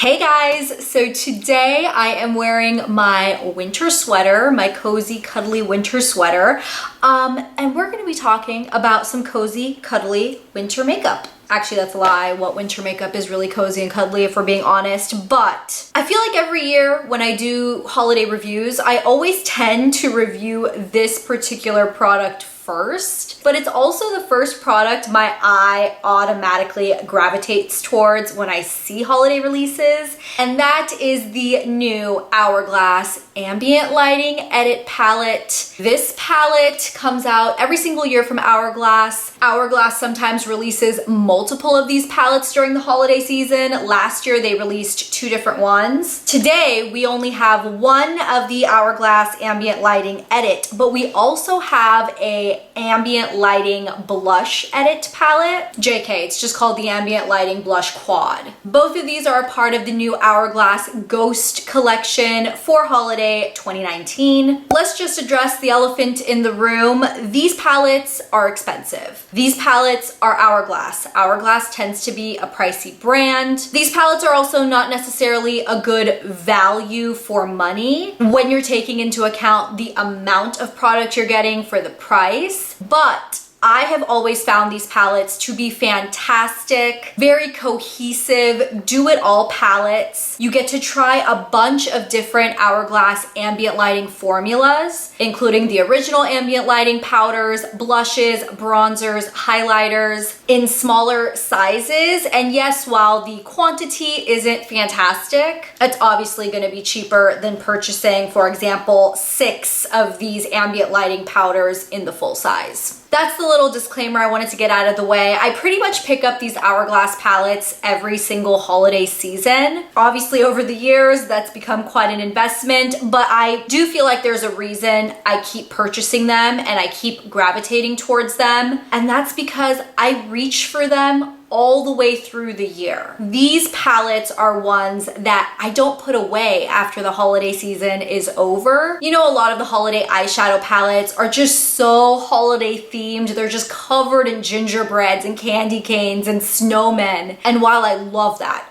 Hey guys, so today I am wearing my winter sweater, my cozy, cuddly winter sweater, and we're going to be talking about some cozy, cuddly winter makeup. Actually, that's a lie. What winter makeup is really cozy and cuddly, if we're being honest. But I feel like every year when I do holiday reviews, I always tend to review this particular product first, but it's also the first product my eye automatically gravitates towards when I see holiday releases, and that is the new Hourglass Ambient Lighting Edit Palette. This palette comes out every single year from Hourglass. Hourglass sometimes releases multiple of these palettes during the holiday season. Last year they released 2 different ones. Today we only have one of the Hourglass Ambient Lighting Edit, but we also have a Ambient Lighting Blush Edit palette. JK, it's just called the Ambient Lighting Blush Quad. Both of these are a part of the new Hourglass Ghost collection for holiday 2019. Let's just address the elephant in the room. These palettes are expensive. These palettes are Hourglass. Hourglass tends to be a pricey brand. These palettes are also not necessarily a good value for money when you're taking into account the amount of product you're getting for the price. But I have always found these palettes to be fantastic, very cohesive, do-it-all palettes. You get to try a bunch of different Hourglass ambient lighting formulas, including the original ambient lighting powders, blushes, bronzers, highlighters in smaller sizes. And yes, while the quantity isn't fantastic, it's obviously going to be cheaper than purchasing, for example, 6 of these ambient lighting powders in the full size. That's the little disclaimer I wanted to get out of the way. I pretty much pick up these Hourglass palettes every single holiday season. Obviously, over the years, that's become quite an investment, but I do feel like there's a reason I keep purchasing them and I keep gravitating towards them, and that's because I reach for them all the way through the year. These palettes are ones that I don't put away after the holiday season is over. You know, a lot of the holiday eyeshadow palettes are just so holiday themed. They're just covered in gingerbreads and candy canes and snowmen. And while I love that,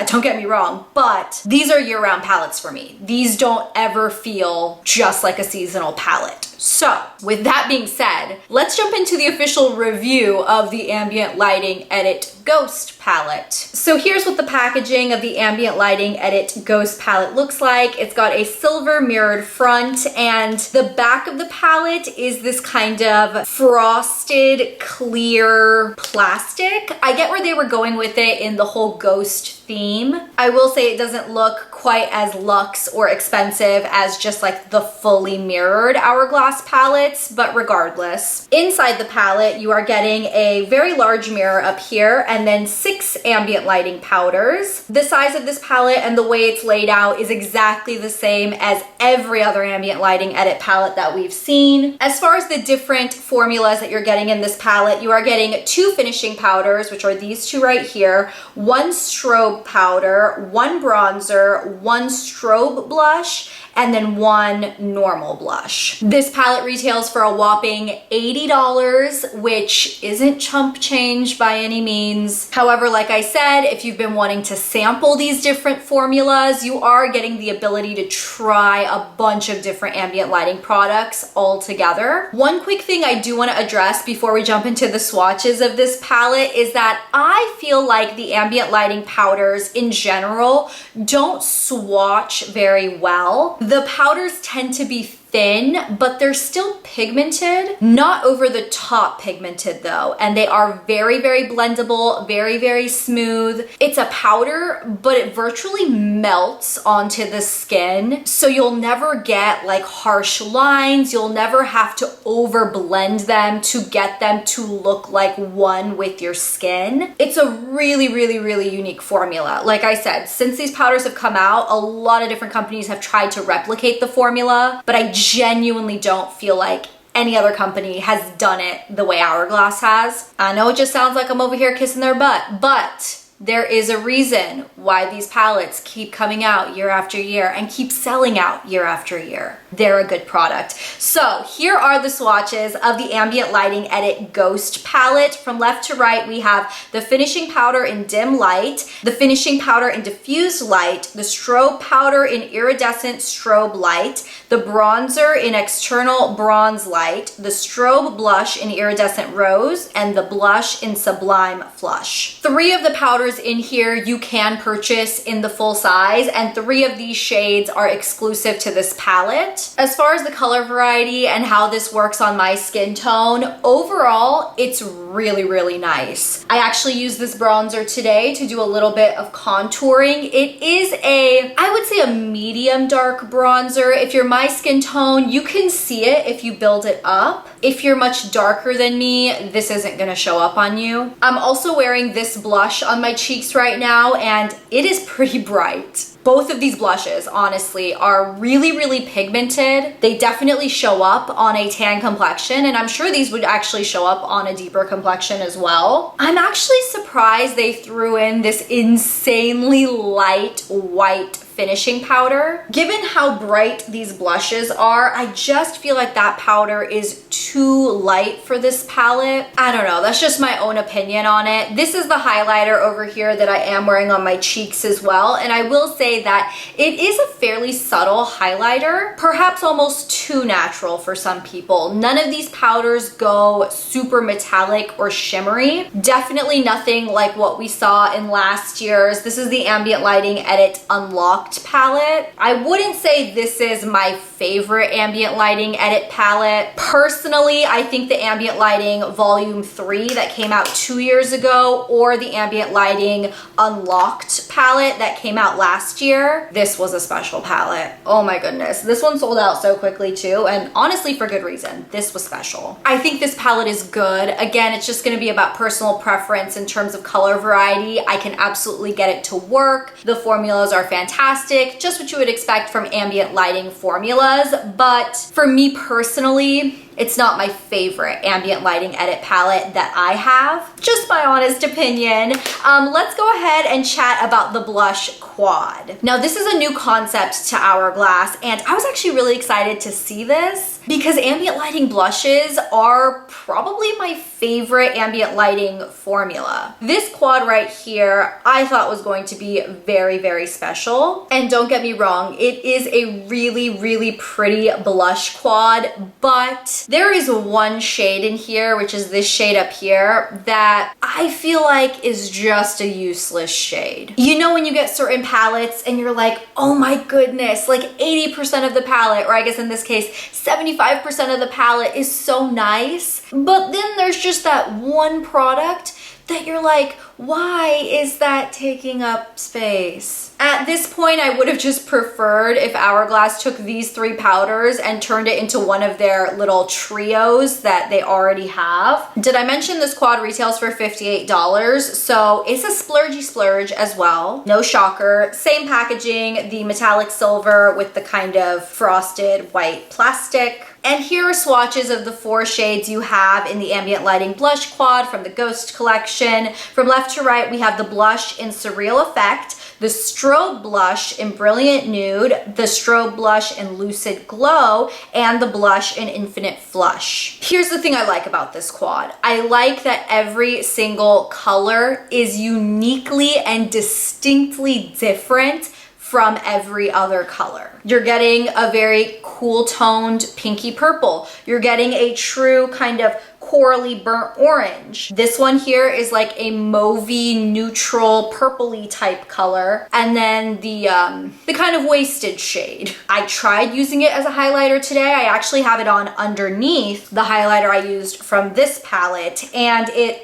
don't get me wrong, but these are year-round palettes for me. These don't ever feel just like a seasonal palette. So with that being said, let's jump into the official review of the Ambient Lighting Edit Ghost palette. So here's what the packaging of the Ambient Lighting Edit Ghost palette looks like. It's got a silver mirrored front, and the back of the palette is this kind of frosted clear plastic. I get where they were going with it in the whole ghost theme. I will say it doesn't look quite as luxe or expensive as just like the fully mirrored Hourglass palettes, but regardless. Inside the palette, you are getting a very large mirror up here and then 6 ambient lighting powders. The size of this palette and the way it's laid out is exactly the same as every other ambient lighting edit palette that we've seen. As far as the different formulas that you're getting in this palette, you are getting 2 finishing powders, which are these 2 right here, 1 strobe powder, 1 bronzer, 1 strobe blush, and then 1 normal blush. This palette retails for a whopping $80, which isn't chump change by any means. However, like I said, if you've been wanting to sample these different formulas, you are getting the ability to try a bunch of different ambient lighting products all together. One quick thing I do want to address before we jump into the swatches of this palette is that I feel like the ambient lighting powders in general don't swatch very well. The powders tend to be thin, but they're still pigmented. Not over the top pigmented though, and they are very, very blendable, very, very smooth. It's a powder, but it virtually melts onto the skin, so you'll never get like harsh lines. You'll never have to over blend them to get them to look like one with your skin. It's a really, really, really unique formula. Like I said, since these powders have come out, a lot of different companies have tried to replicate the formula, but I genuinely don't feel like any other company has done it the way Hourglass has. I know it just sounds like I'm over here kissing their butt, but there is a reason why these palettes keep coming out year after year and keep selling out year after year. They're a good product. So here are the swatches of the Ambient Lighting Edit Ghost palette. From left to right, we have the finishing powder in dim light, the finishing powder in diffused light, the strobe powder in iridescent strobe light, the bronzer in external bronze light, the strobe blush in iridescent rose, and the blush in sublime flush. 3 of the powders in here you can purchase in the full size, and 3 of these shades are exclusive to this palette. As far as the color variety and how this works on my skin tone, overall, it's really, really nice. I actually used this bronzer today to do a little bit of contouring. It is I would say a medium dark bronzer. If you're my skin tone, you can see it if you build it up. If you're much darker than me, this isn't gonna show up on you. I'm also wearing this blush on my cheeks right now, and it is pretty bright. Both of these blushes, honestly, are really, really pigmented. They definitely show up on a tan complexion, and I'm sure these would actually show up on a deeper complexion as well. I'm actually surprised they threw in this insanely light white finishing powder. Given how bright these blushes are, I just feel like that powder is too light for this palette. I don't know, that's just my own opinion on it. This is the highlighter over here that I am wearing on my cheeks as well, and I will say that it is a fairly subtle highlighter, perhaps almost too natural for some people. None of these powders go super metallic or shimmery. Definitely nothing like what we saw in last year's. This is the Ambient Lighting Edit Unlocked palette. I wouldn't say this is my favorite Ambient Lighting Edit palette. Personally, I think the Ambient Lighting Volume 3 that came out 2 years ago, or the Ambient Lighting Unlocked palette that came out last year, this was a special palette. Oh my goodness. This one sold out so quickly too, and honestly for good reason. This was special. I think this palette is good. Again, it's just gonna be about personal preference in terms of color variety. I can absolutely get it to work. The formulas are fantastic. Just what you would expect from ambient lighting formulas, but for me personally, it's not my favorite ambient lighting edit palette that I have. Just my honest opinion. Let's go ahead and chat about the blush quad. Now, this is a new concept to Hourglass, and I was actually really excited to see this because ambient lighting blushes are probably my favorite ambient lighting formula. This quad right here, I thought was going to be very, very special. And don't get me wrong, it is a really, really pretty blush quad, but there is one shade in here, which is this shade up here, that I feel like is just a useless shade. You know when you get certain palettes and you're like, oh my goodness, like 80% of the palette, or I guess in this case, 75% of the palette is so nice, but then there's just that one product that you're like, why is that taking up space? At this point, I would have just preferred if Hourglass took these 3 powders and turned it into one of their little trios that they already have. Did I mention this quad retails for $58? So it's a splurgy splurge as well. No shocker. Same packaging, the metallic silver with the kind of frosted white plastic. And here are swatches of the 4 shades you have in the Ambient Lighting Blush Quad from the Ghost collection. From left to right, we have the blush in Surreal Effect, the strobe blush in Brilliant Nude, the strobe blush in Lucid Glow, and the blush in Infinite Flush. Here's the thing I like about this quad. I like that every single color is uniquely and distinctly different from every other color. You're getting a very cool toned pinky purple. You're getting a true kind of corally burnt orange. This one here is like a mauvey neutral purpley type color, and then the kind of wasted shade. I tried using it as a highlighter today. I actually have it on underneath the highlighter I used from this palette, and it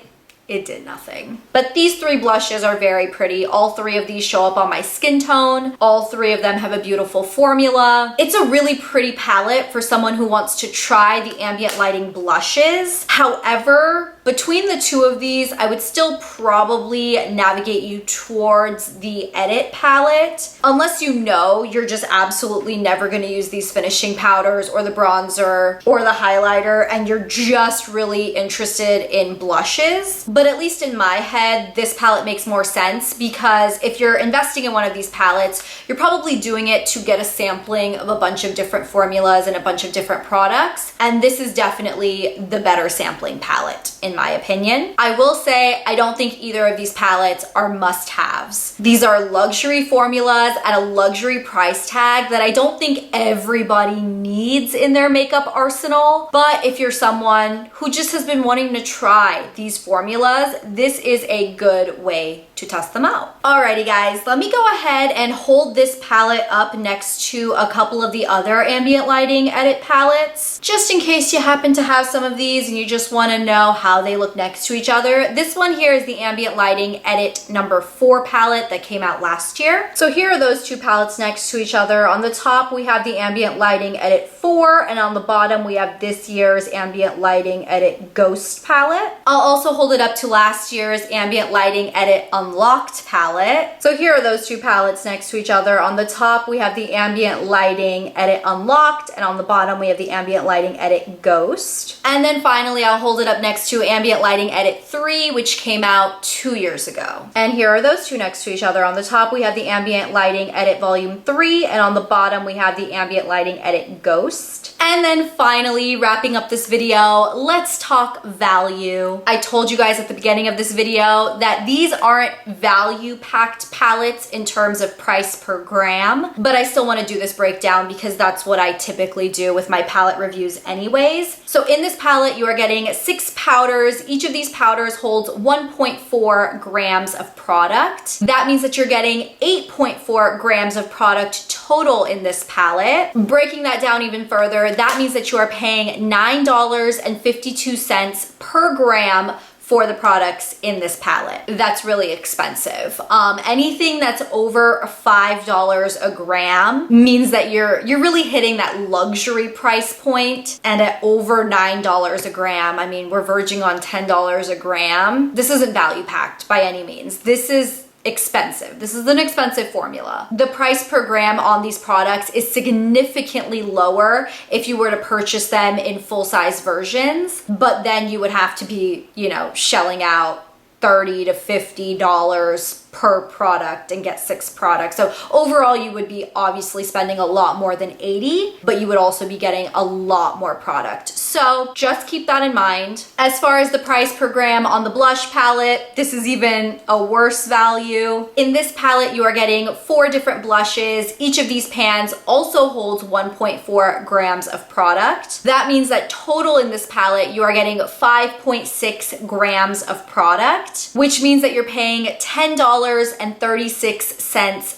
did nothing. But these 3 blushes are very pretty. All 3 of these show up on my skin tone. All 3 of them have a beautiful formula. It's a really pretty palette for someone who wants to try the ambient lighting blushes. However, Between the two of these, I would still probably navigate you towards the Edit palette, unless you know you're just absolutely never going to use these finishing powders or the bronzer or the highlighter, and you're just really interested in blushes. But at least in my head, this palette makes more sense, because if you're investing in one of these palettes, you're probably doing it to get a sampling of a bunch of different formulas and a bunch of different products, and this is definitely the better sampling palette in my opinion. I will say I don't think either of these palettes are must-haves. These are luxury formulas at a luxury price tag that I don't think everybody needs in their makeup arsenal, but if you're someone who just has been wanting to try these formulas, this is a good way to test them out. Alrighty guys, let me go ahead and hold this palette up next to a couple of the other ambient lighting edit palettes, just in case you happen to have some of these and you just want to know how they look next to each other. This one here is the ambient lighting edit number 4 palette that came out last year. So here are those two palettes next to each other. On the top we have the ambient lighting edit 4, and on the bottom we have this year's ambient lighting edit Ghost palette. I'll also hold it up to last year's ambient lighting edit Unlocked palette. So here are those two palettes next to each other. On the top we have the ambient lighting edit Unlocked, and on the bottom we have the ambient lighting edit Ghost. And then finally I'll hold it up next to ambient lighting edit 3, which came out 2 years ago. And here are those two next to each other. On the top we have the ambient lighting edit volume 3, and on the bottom we have the ambient lighting edit Ghost. And then finally, wrapping up this video, let's talk value. I told you guys at the beginning of this video that these aren't value-packed palettes in terms of price per gram, but I still want to do this breakdown because that's what I typically do with my palette reviews anyways. So in this palette, you are getting 6 powders. Each of these powders holds 1.4 grams of product. That means that you're getting 8.4 grams of product total in this palette. Breaking that down even further, that means that you are paying $9.52 per gram for the products in this palette. That's really expensive. Anything that's over $5 a gram means that you're really hitting that luxury price point, and at over $9 a gram, I mean, we're verging on $10 a gram. This isn't value packed by any means. This is expensive. This is an expensive formula. The price per gram on these products is significantly lower if you were to purchase them in full-size versions, but then you would have to be, you know, shelling out $30 to $50 per product and get 6 products. So overall you would be obviously spending a lot more than $80, but you would also be getting a lot more product. So just keep that in mind. As far as the price per gram on the blush palette, this is even a worse value. In this palette, you are getting 4 different blushes. Each of these pans also holds 1.4 grams of product. That means that total in this palette, you are getting 5.6 grams of product, which means that you're paying $10.36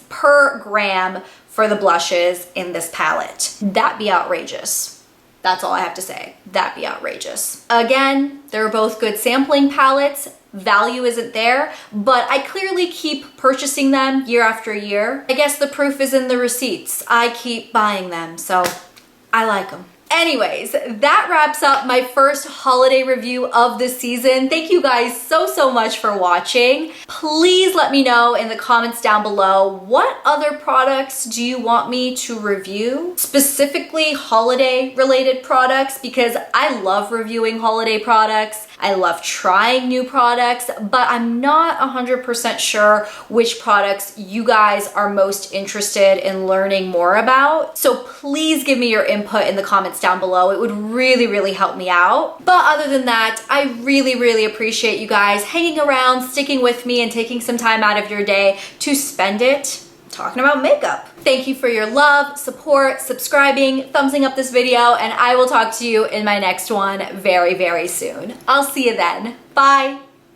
per gram for the blushes in this palette. That be outrageous. That's all I have to say. That be outrageous. Again, they're both good sampling palettes. Value isn't there, but I clearly keep purchasing them year after year. I guess the proof is in the receipts. I keep buying them, so I like them. Anyways, that wraps up my first holiday review of the season. Thank you guys so much for watching. Please let me know in the comments down below, what other products do you want me to review? Specifically holiday related products, because I love reviewing holiday products. I love trying new products, but I'm not 100% sure which products you guys are most interested in learning more about. So please give me your input in the comments down below. It would really help me out. But other than that, I really appreciate you guys hanging around, sticking with me, and taking some time out of your day to spend it talking about makeup. Thank you for your love, support, subscribing, thumbsing up this video, and I will talk to you in my next one very soon. I'll see you then. Bye.